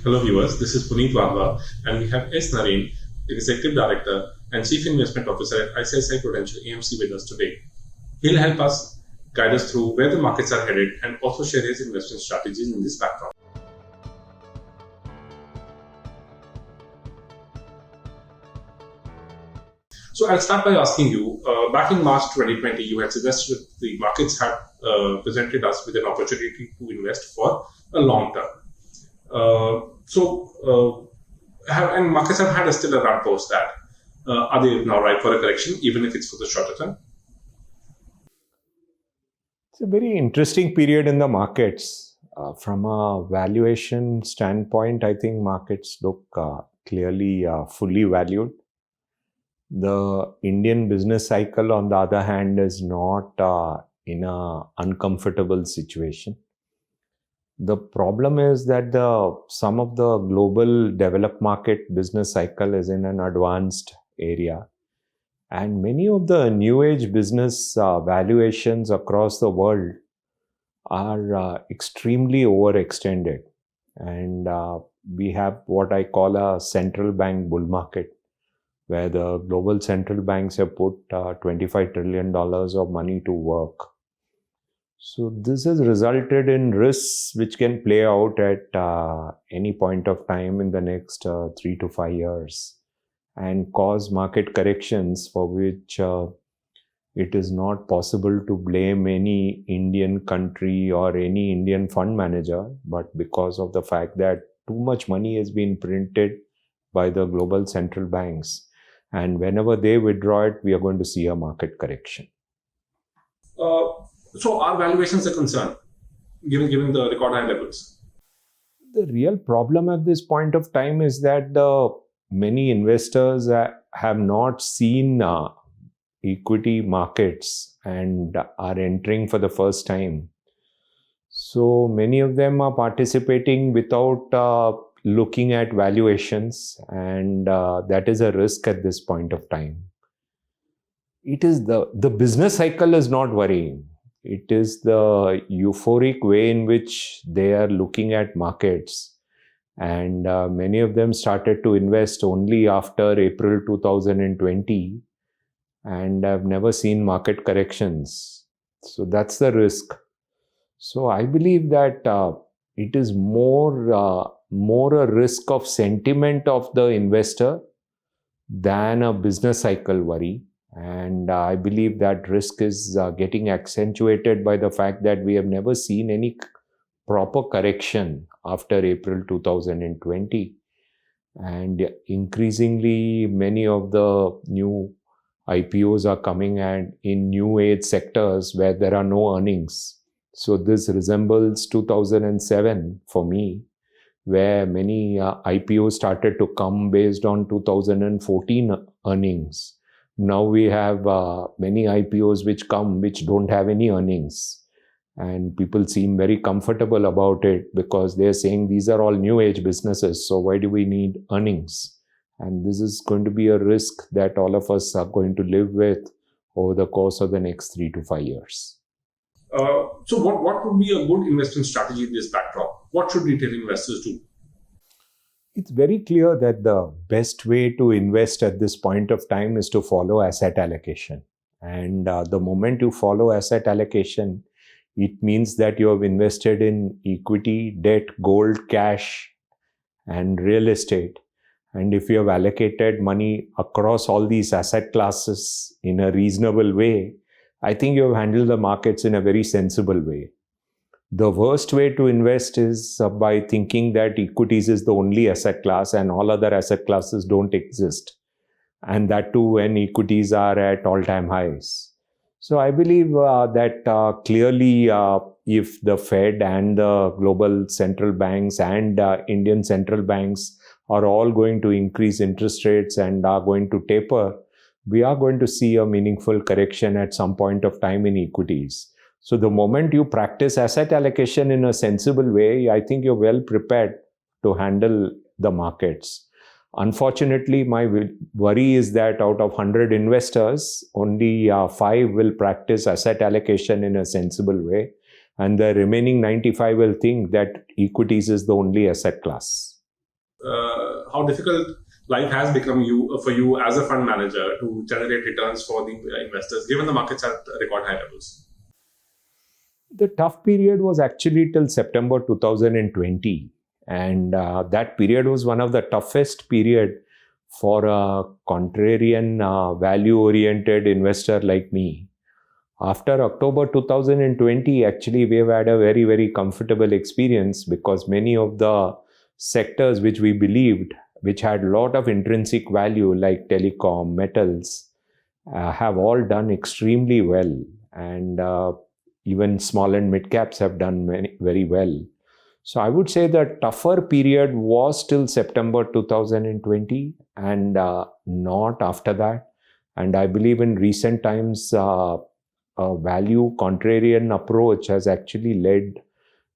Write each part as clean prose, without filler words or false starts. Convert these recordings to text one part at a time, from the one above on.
Hello viewers, this is Puneet Wadhwa and we have S. Naren, Executive Director and Chief Investment Officer at ICICI Prudential AMC with us today. He'll help us guide us through where the markets are headed and also share his investment strategies in this background. So I'll start by asking you, back in March 2020, you had suggested the markets had presented us with an opportunity to invest for a long term. And markets have had still a run post that. Are they now ripe for a correction, even if it's for the shorter term? It's a very interesting period in the markets. From a valuation standpoint, I think markets look clearly fully valued. The Indian business cycle, on the other hand, is not in an uncomfortable situation. The problem is that some of the global developed market business cycle is in an advanced area. And many of the new age business valuations across the world are extremely overextended. And we have what I call a central bank bull market, where the global central banks have put $25 trillion of money to work. So this has resulted in risks which can play out at any point of time in the next 3 to 5 years and cause market corrections for which it is not possible to blame any Indian country or any Indian fund manager, but because of the fact that too much money has been printed by the global central banks. And whenever they withdraw it, we are going to see a market correction. So are valuations a concern, given the record high levels? The real problem at this point of time is that many investors have not seen equity markets and are entering for the first time. So many of them are participating without looking at valuations, and that is a risk at this point of time. It is the business cycle is not worrying. It is the euphoric way in which they are looking at markets. And many of them started to invest only after April 2020 and have never seen market corrections. So that's the risk. So I believe that it is more a risk of sentiment of the investor than a business cycle worry. And I believe that risk is getting accentuated by the fact that we have never seen any proper correction after April 2020. And increasingly, many of the new IPOs are coming in new age sectors where there are no earnings. So this resembles 2007 for me, where many IPOs started to come based on 2014 earnings. Now we have many IPOs which don't have any earnings. And people seem very comfortable about it because they're saying these are all new age businesses. So why do we need earnings? And this is going to be a risk that all of us are going to live with over the course of the next 3 to 5 years. So what would be a good investment strategy in this backdrop? What should retail investors do? It's very clear that the best way to invest at this point of time is to follow asset allocation. And the moment you follow asset allocation, it means that you have invested in equity, debt, gold, cash, and real estate. And if you have allocated money across all these asset classes in a reasonable way, I think you have handled the markets in a very sensible way. The worst way to invest is by thinking that equities is the only asset class and all other asset classes don't exist. And that too when equities are at all-time highs. So I believe that clearly if the Fed and the global central banks and Indian central banks are all going to increase interest rates and are going to taper, we are going to see a meaningful correction at some point of time in equities. So the moment you practice asset allocation in a sensible way, I think you're well prepared to handle the markets. Unfortunately, my worry is that out of 100 investors, only 5 will practice asset allocation in a sensible way. And the remaining 95 will think that equities is the only asset class. how difficult life has become for you as a fund manager to generate returns for the investors, given the markets are at record high levels? The tough period was actually till September 2020. And that period was one of the toughest period for a contrarian, value-oriented investor like me. After October 2020, actually, we've had a very, very comfortable experience because many of the sectors which we believed, which had a lot of intrinsic value like telecom, metals, have all done extremely well. And even small and mid caps have done very well. So I would say the tougher period was till September 2020 and not after that. And I believe in recent times, a value contrarian approach has actually led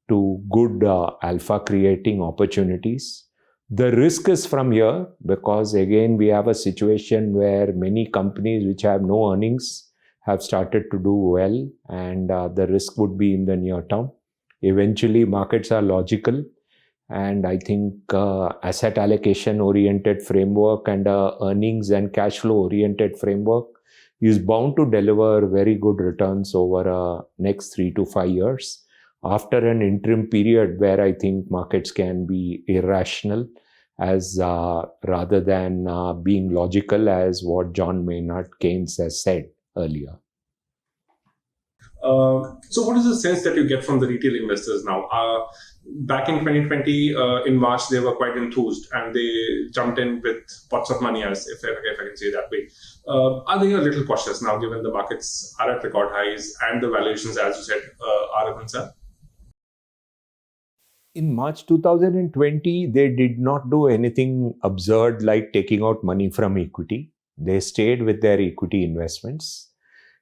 to good alpha creating opportunities. The risk is from here because again, we have a situation where many companies which have no earnings have started to do well, and the risk would be in the near term. Eventually, markets are logical, and I think asset allocation oriented framework and earnings and cash flow oriented framework is bound to deliver very good returns over next 3 to 5 years after an interim period where I think markets can be irrational as rather than being logical, as what John Maynard Keynes has said earlier. So what is the sense that you get from the retail investors now? Back in 2020, in March, they were quite enthused and they jumped in with pots of money, as if I can say that way. Are they a little cautious now, given the markets are at record highs and the valuations, as you said, are a concern? In March 2020, they did not do anything absurd like taking out money from equity. They stayed with their equity investments.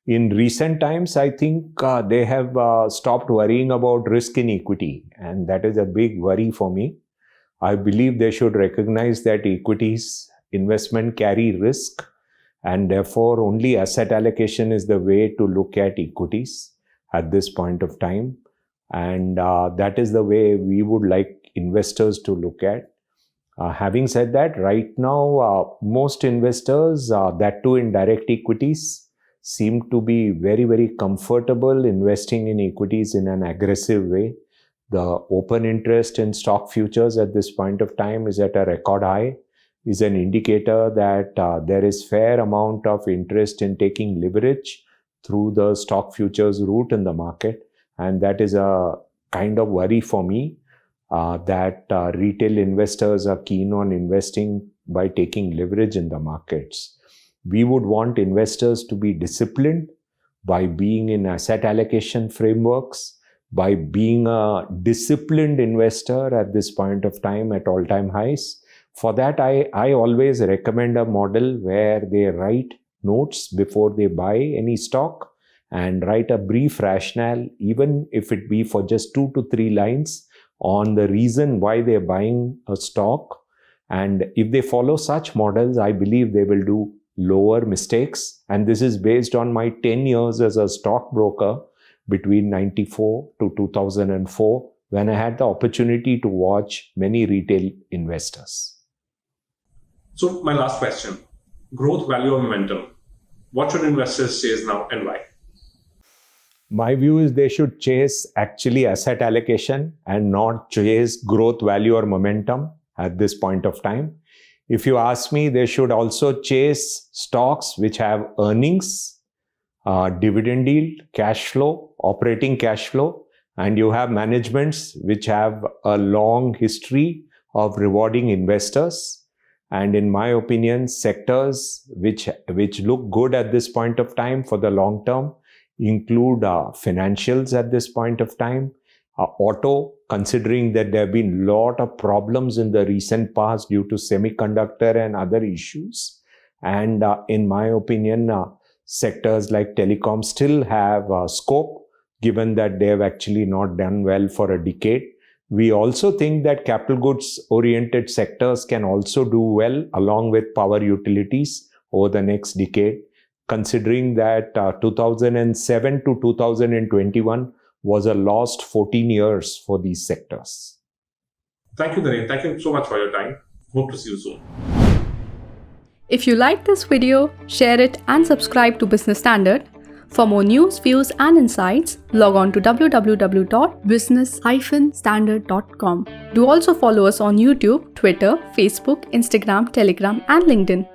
In recent times, I think they have stopped worrying about risk in equity, and that is a big worry for me. I believe they should recognize that equities investment carry risk, and therefore only asset allocation is the way to look at equities at this point of time. And that is the way we would like investors to look at. Having said that, right now, most investors, that too in direct equities, seem to be very, very comfortable investing in equities in an aggressive way. The open interest in stock futures at this point of time is at a record high, is an indicator that there is fair amount of interest in taking leverage through the stock futures route in the market. And that is a kind of worry for me that retail investors are keen on investing by taking leverage in the markets. We would want investors to be disciplined by being in asset allocation frameworks, by being a disciplined investor at this point of time at all-time highs. For that, I always recommend a model where they write notes before they buy any stock and write a brief rationale, even if it be for just 2 to 3 lines on the reason why they're buying a stock. And if they follow such models, I believe they will do lower mistakes. And this is based on my 10 years as a stockbroker between 94 to 2004, when I had the opportunity to watch many retail investors. So my last question, growth, value, or momentum. What should investors chase now and why? My view is they should chase actually asset allocation and not chase growth, value, or momentum at this point of time. If you ask me, they should also chase stocks which have earnings, dividend yield, cash flow, operating cash flow, and you have managements which have a long history of rewarding investors. And in my opinion, sectors which look good at this point of time for the long term include financials at this point of time, auto, considering that there have been a lot of problems in the recent past due to semiconductor and other issues. And in my opinion, sectors like telecom still have scope, given that they have actually not done well for a decade. We also think that capital goods oriented sectors can also do well along with power utilities over the next decade, considering that 2007 to 2021 was a lost 14 years for these sectors. Thank you, Dhiren. Thank you so much for your time. Hope to see you soon. If you like this video, share it and subscribe to Business Standard. For more news, views and insights, log on to www.business-standard.com. Do also follow us on YouTube, Twitter, Facebook, Instagram, Telegram and LinkedIn.